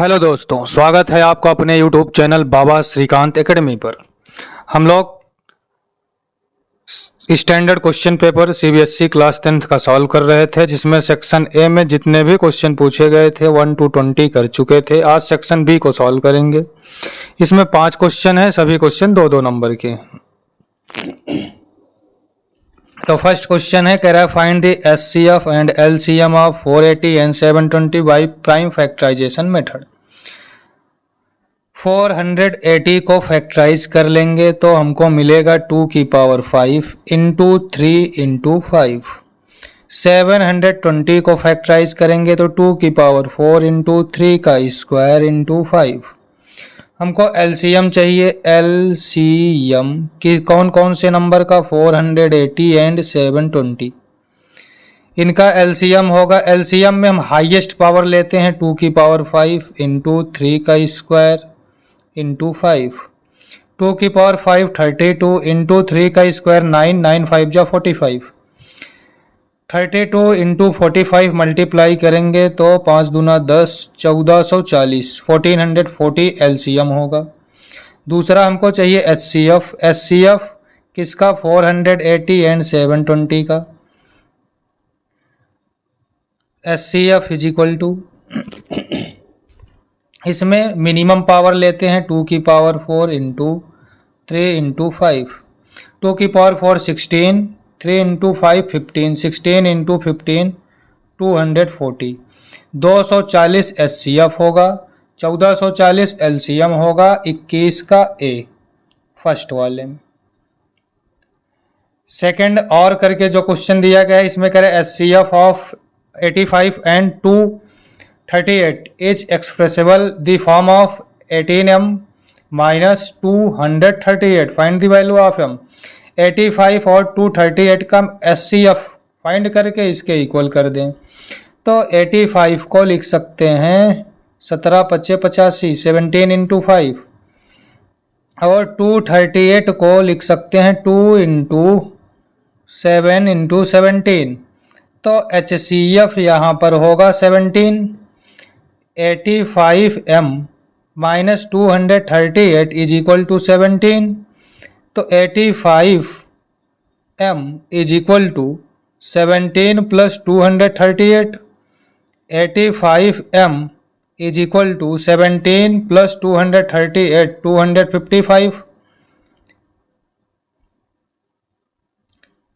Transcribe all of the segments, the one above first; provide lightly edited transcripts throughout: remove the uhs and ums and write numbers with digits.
Hello दोस्तों, स्वागत है आपका अपने यूट्यूब चैनल बाबा श्रीकांत एकेडमी पर। हम लोग standard question paper CBSE class 10th का सॉल्व कर रहे थे, जिसमें सेक्शन ए में जितने भी क्वेश्चन पूछे गए थे 1 to 20 कर चुके थे। आज सेक्शन बी को सॉल्व करेंगे। इसमें 5 क्वेश्चन है, सभी क्वेश्चन 2-2 नंबर के। तो फर्स्ट क्वेश्चन है, कह रहा है find the HCF and LCM of 480 and 720 by prime factorisation method. 480 को फैक्टराइज कर लेंगे तो हमको मिलेगा 2 की पावर 5 इंटू 3 इंटू 5। 720 को फैक्टराइज करेंगे तो 2 की पावर 4 इंटू 3 का स्क्वायर इंटू 5। हमको एलसीएम चाहिए। एलसीएम कि कौन कौन से नंबर का, 480 एंड 720। इनका एलसीएम होगा, एलसीएम में हम हाईएस्ट पावर लेते हैं 2 की पावर 5 इंटू 3 का स्क्वायर इंटू 5। 2 की पावर 5 32 इंटू 3 का स्क्वायर 9, 9 5 जा 45। 32 इंटू 45 मल्टीप्लाई करेंगे तो 5 दूना 10, 1440, 1440 एलसीएम होगा। दूसरा हमको चाहिए एचसीएफ। एचसीएफ किसका, 480 एंड 720 का। एचसीएफ इज इक्वल टू, इसमें मिनिमम पावर लेते हैं 2 की पावर 4 इंटू 3 इंटू 5। 2 की पावर 4 16, 3 इंटू 5 15, 16 इंटू 15 240। 240 एचसीएफ होगा, 1440 एलसीएम होगा, 21 का ए फर्स्ट वाले में। सेकंड और करके जो क्वेश्चन दिया गया है, इसमें कह रहे HCF of 85 and 238 is expressible the form of 18m minus 238. Find the value of m। 85 और 238 का एचसीएफ फाइंड करके इसके इक्वल कर दें तो 85 को लिख सकते हैं 17 25 85, 17 इंटू 5। और 238 को लिख सकते हैं 2 इंटू 7 इंटू 17। तो एचसीएफ यहाँ पर होगा 17। 85m minus 238 is equal to 17। तो 85m is equal to 17 plus 238। 85m is equal to 17 plus 238 255।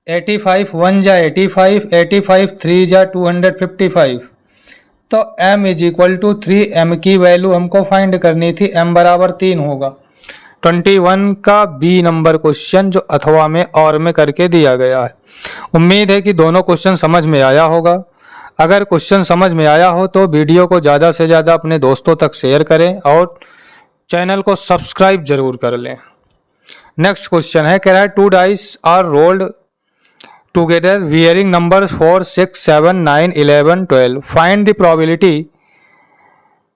85 1 जा 85, 85 3 जा 255। तो m is equal to 3m की वैल्यू हमको फाइंड करनी थी, m बराबर 3 होगा। 21 का बी नंबर क्वेश्चन जो अथवा में और में करके दिया गया है। उम्मीद है कि दोनों क्वेश्चन समझ में आया होगा। अगर क्वेश्चन समझ में आया हो तो वीडियो को ज़्यादा से ज़्यादा अपने दोस्तों तक शेयर करें और चैनल को सब्सक्राइब जरूर कर लें। नेक्स्ट क्वेश्चन है, कह रहा है 2 dice are rolled together varying numbers 4 6 7 9 11 12. Find the probability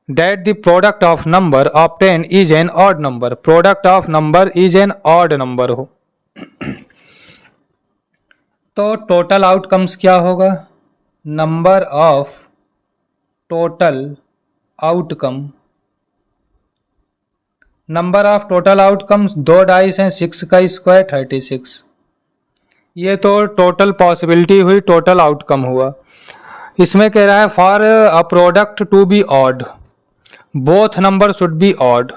that the product of number obtained is an odd number। product of number is an odd number हो तो टोटल आउटकम्स क्या होगा, number of total outcome. Number of total outcomes 2 dice हैं, 6 का square 36। ये तो total possibility हुई, total outcome हुआ। इसमें कह रहा है for a product to be odd both number should be odd,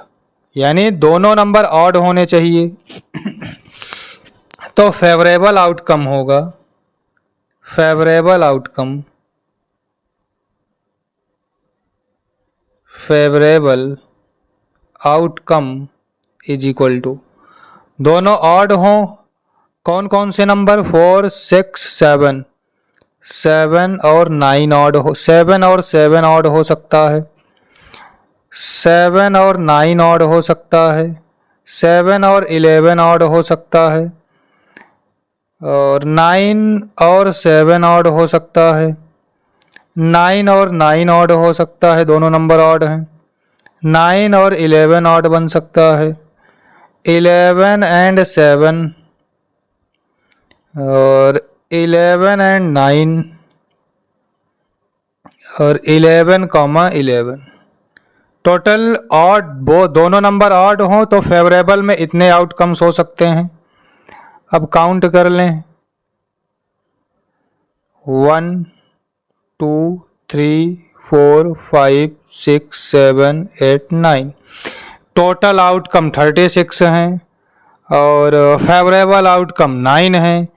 यानी दोनों नंबर ऑड होने चाहिए। तो फेवरेबल आउटकम होगा, favourable outcome, favourable outcome is equal to दोनों ऑड हों। कौन कौन से नंबर, 4 6 7, 7 और 9 ऑड हो, 7 और 7 ऑड हो सकता है, 7 और 9 ऑड हो सकता है, 7 और 11 ऑड हो सकता है, और 9 और 7 ऑड हो सकता है, 9 और 9 ऑड हो सकता है, दोनों नंबर ऑड हैं। 9 और 11 ऑड बन सकता है, 11 एंड 7 और 11 एंड 9 और 11 11। टोटल ऑड, वो दोनों नंबर ऑड हों तो फेवरेबल में इतने आउटकम्स हो सकते हैं। अब काउंट कर लें, 1 2 3 4 5 6 7 8 9, टोटल आउटकम 36 हैं और फेवरेबल आउटकम 9 है।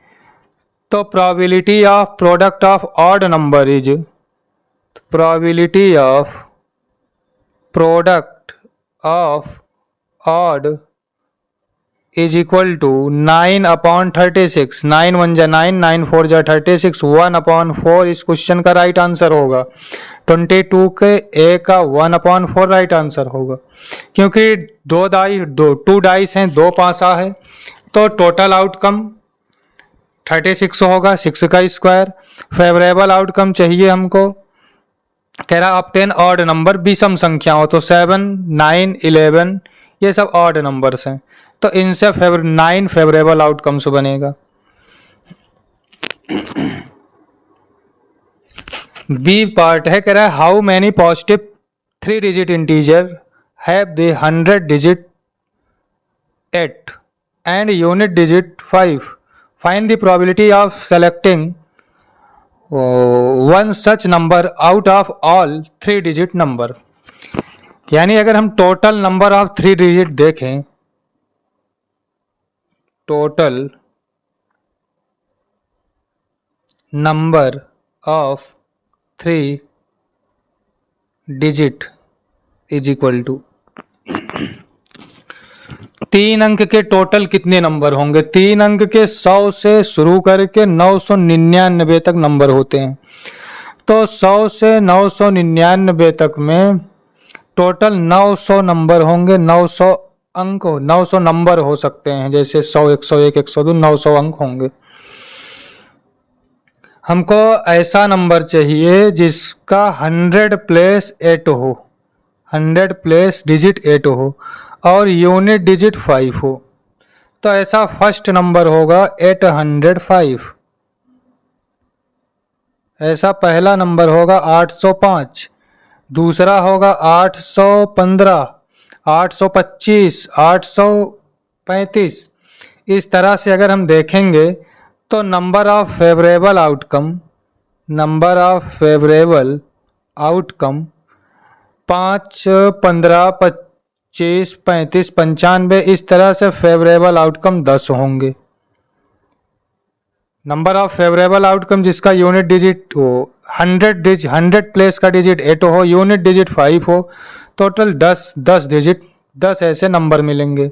तो probability of product of odd number is, probability of product of odd is equal to 9/36। 9 1 जा 9, 9 4 जा 36, 1/4 इस क्वेश्चन का राइट आंसर होगा। 22 के ए का 1/4 राइट आंसर होगा, क्योंकि टू डाइस हैं, 2 पासा है, तो टोटल आउटकम 36 होगा, 6 का स्क्वायर। फेवरेबल आउटकम चाहिए हमको, कह रहा ऑब्टेन ऑड नंबर विषम संख्या हो, तो 7 9 11 ये सब ऑड नंबर्स हैं, तो इनसे 9 फेवरेबल आउटकम्स बनेगा। बी पार्ट है, कह रहा है how many positive 3 digit integer have the 100 digit 8 and unit digit 5, find the probability of selecting one such number out of all 3 digit number. यानी अगर हम टोटल नंबर ऑफ 3 डिजिट देखें, total number of 3 digit is equal to 3 अंक के total कितने number होंगे? 3 अंक के 100 से शुरू करके 999 तक नंबर होते हैं, तो 100 से 999 तक में टोटल 900 नंबर होंगे। 900 अंक, 900 नंबर हो सकते हैं, जैसे 100 101 102 900 अंक होंगे। हमको ऐसा नंबर चाहिए जिसका 100 प्लेस 8 हो, 100 प्लेस डिजिट 8 हो और यूनिट डिजिट 5 हो। तो ऐसा फर्स्ट नंबर होगा 805, ऐसा पहला नंबर होगा 805, दूसरा होगा 815, 825, 835। इस तरह से अगर हम देखेंगे तो number of favourable outcome, number of favourable outcome 5, 15, 25, 35, 95, इस तरह से फेवरेबल आउटकम 10 होंगे। नंबर ऑफ फेवरेबल आउटकम जिसका यूनिट डिजिट हो 100 प्लेस का डिजिट 8 हो, यूनिट डिजिट 5 हो, टोटल 10 डिजिट 10 ऐसे नंबर मिलेंगे।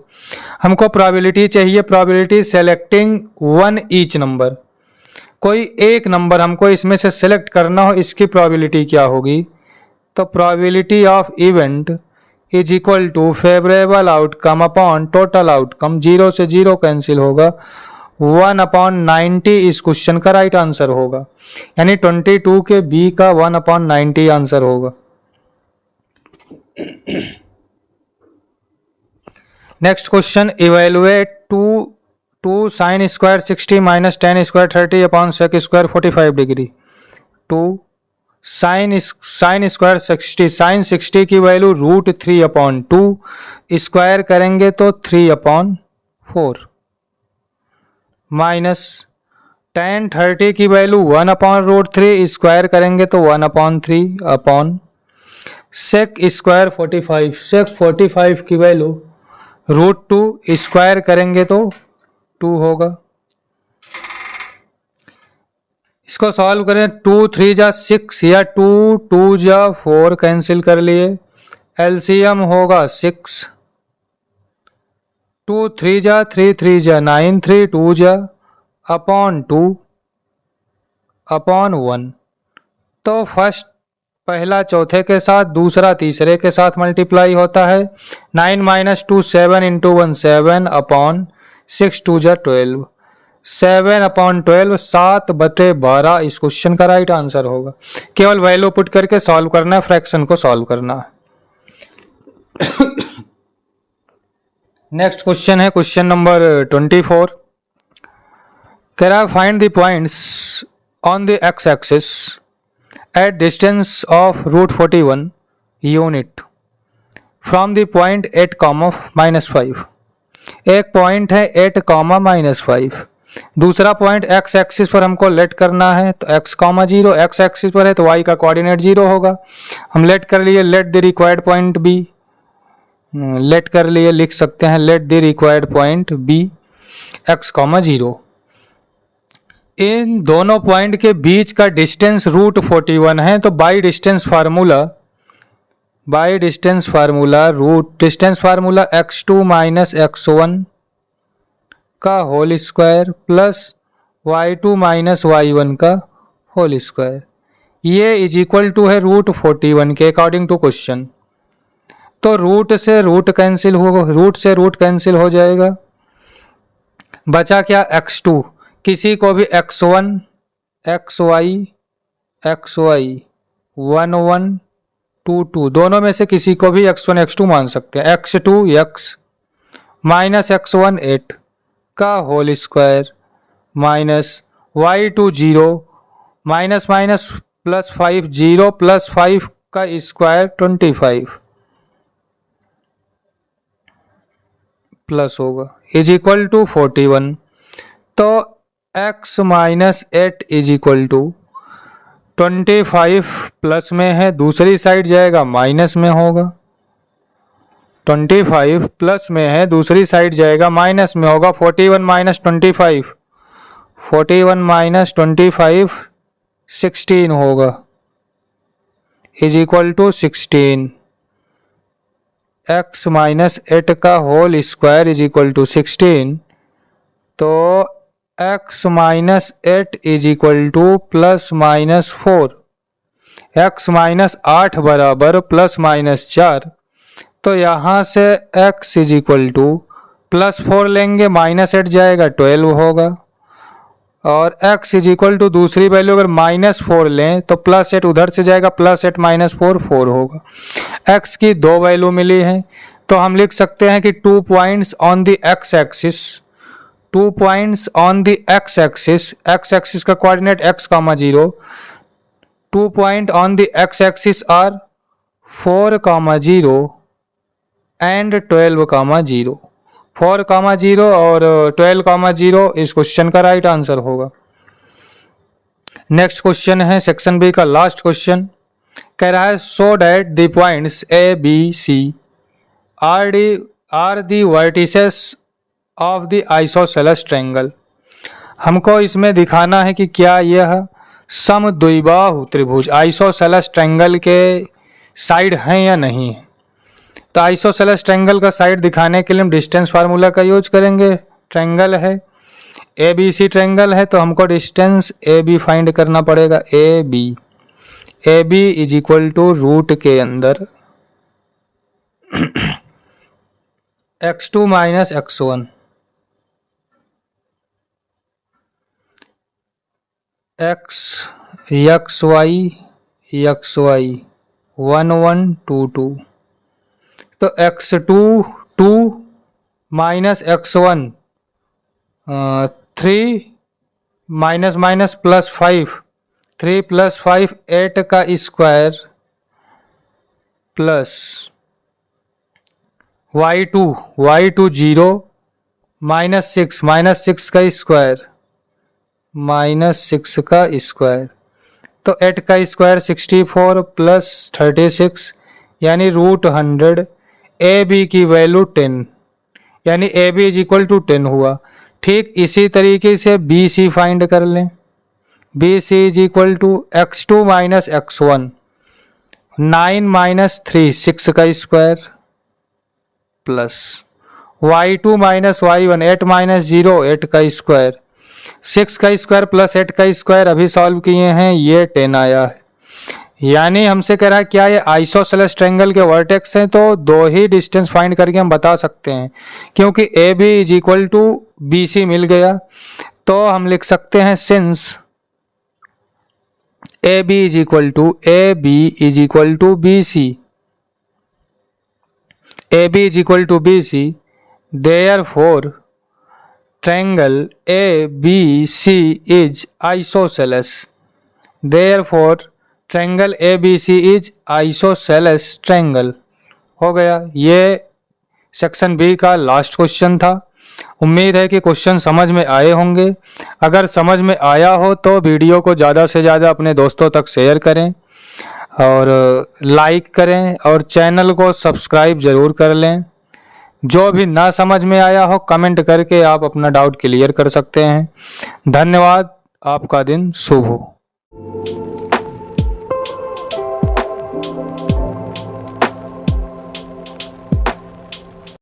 हमको प्रोबेबिलिटी चाहिए, probability selecting one each number, कोई एक नंबर हमको इसमें से सेलेक्ट करना हो, इसकी प्रोबेबिलिटी क्या होगी? तो probability of event is equal to favourable outcome upon total outcome, 0 से 0 कैंसिल होगा, 1/90 इस क्वेश्चन का राइट आंसर होगा। यानी 22 के बी का 1/90 आंसर होगा। Next question, evaluate 2 sine square 60 minus ten square 30 upon sec square 45 degree. 2 sine square 60, sine 60 की वैल्यू √3/2, स्क्वायर करेंगे तो 3/4, माइनस टेन 30 की वैल्यू 1/√3, स्क्वायर करेंगे तो 1/3 अपॉन सेक स्क्वायर 45, सेक 45 की वैल्यू √2, स्क्वायर करेंगे तो 2 होगा। इसको सॉल्व करें, 2 3 जा 6 या 2 2 जा 4 कैंसिल कर लिए, एलसीएम होगा 6, 2 3 जा 3 3 जा 9, 3 2 जा अपॉन 2 अपॉन 1। तो फर्स्ट पहला चौथे के साथ, दूसरा तीसरे के साथ मल्टीप्लाई होता है। 9 - 2 7 × 1 7 अपॉन 6 2 जा 12, 7/12 7/12 इस क्वेश्चन का राइट आंसर होगा। केवल वैल्यू पुट करके सॉल्व करना है, फ्रैक्शन को सॉल्व करना है। नेक्स्ट क्वेश्चन है क्वेश्चन नंबर 24, कह रहा है find the points on the x axis at distance of √41 unit from the point 8, -5। एक पॉइंट है 8, -5। दूसरा पॉइंट एक्स एक्सिस पर हमको लेट करना है, तो x, 0 एक्स एक्सिस पर है तो y का कोऑर्डिनेट 0 होगा। हम लेट कर लिए, let the required point B, let कर लिए, लिख सकते हैं let the required point B x, 0। इन दोनों पॉइंट के बीच का डिस्टेंस √41 है, तो by distance formula distance formula x2 - x1 का whole square plus y2 - y1 का होल स्क्वायर, ये इज इक्वल टू है √41 के अकॉर्डिंग टू क्वेश्चन। तो रूट से रूट कैंसिल हो जाएगा, बचा क्या x2। किसी को भी x1 xy 1 1 2 2 दोनों में से किसी को भी x1 x2 मान सकते हैं। x2 x माइनस x1 8 का whole square minus y2 0 minus minus plus 5 0 plus 5 का स्क्वायर 25 प्लस होगा इज इक्वल टू 41। तो x minus 8 is equal to 25 plus में है, दूसरी साइड जाएगा माइनस में होगा। 25 प्लस में है, दूसरी साइड जाएगा माइनस में होगा। 41 माइनस 25 16 होगा is equal to 16। x minus 8 का whole square is equal to 16। तो x minus 8 is equal to plus minus 4, x minus 8 बराबर प्लस माइनस 4। तो यहाँ से x is equal to plus 4 लेंगे, माइनस 8 जाएगा 12 होगा। और x इज इक्वल टू दूसरी वैल्यू अगर माइनस 4 लें तो प्लस 8 उधर से जाएगा, प्लस 8 माइनस 4 4 होगा। x की दो वैल्यू मिली है, तो हम लिख सकते हैं कि 2 points on the x axis, 2 points on the x axis का coordinate x, 0। 2 point on the x axis are 4, 0 and 12, 0। 4, 0 और 12, 0 इस क्वेश्चन का राइट आंसर होगा। नेक्स्ट क्वेश्चन है सेक्शन बी का लास्ट क्वेश्चन। कह रहा है so that the points A B C are the vertices of the isosceles triangle. हमको इसमें दिखाना है कि क्या यह समद्विबाहु त्रिभुज आइसोसेलेस ट्रायंगल के साइड हैं या नहीं है। तो आइसोसेलेस ट्रायंगल का साइड दिखाने के लिए हम डिस्टेंस फार्मूला का यूज करेंगे। ट्रायंगल है ए बी सी ट्रायंगल है, तो हमको डिस्टेंस ए बी फाइंड करना पड़ेगा। A B is equal to root के अंदर x2 minus x1 x y 1 1 2 2। तो x2 2 minus x1 3 minus minus plus 5 3 plus 5 8 का स्क्वायर प्लस y2 0 माइनस 6 का स्क्वायर माइनस 6 का स्क्वायर। तो 8 का स्क्वायर 64 प्लस 36 यानी √100। ए बी की वैल्यू 10 यानी A B is equal to 10 हुआ। ठीक इसी तरीके से बी सी फाइंड कर लें। B C is equal to x2 minus x1 9 minus 3 6 का square plus y2 minus y1 8 minus 0 8 का स्क्वायर 6 का स्क्वायर प्लस 8 का स्क्वायर अभी सॉल्व किए हैं, ये 10 आया है। यानी हमसे कह रहा है क्या ये आइसोसेलेस ट्रायंगल के वर्टेक्स हैं, तो दो ही डिस्टेंस फाइंड करके हम बता सकते हैं। क्योंकि A B is equal to B C मिल गया, तो हम लिख सकते हैं since A B is equal to B C, A B is equal to B C, therefore triangle ABC is isosceles, therefore triangle ABC is isosceles triangle। हो गया। ये सेक्शन बी का लास्ट क्वेश्चन था। उम्मीद है कि क्वेश्चन समझ में आए होंगे। अगर समझ में आया हो तो वीडियो को ज़्यादा से ज़्यादा अपने दोस्तों तक शेयर करें और लाइक करें और चैनल को सब्सक्राइब ज़रूर कर लें। जो भी ना समझ में आया हो कमेंट करके आप अपना डाउट क्लियर कर सकते हैं। धन्यवाद। आपका दिन शुभ हो।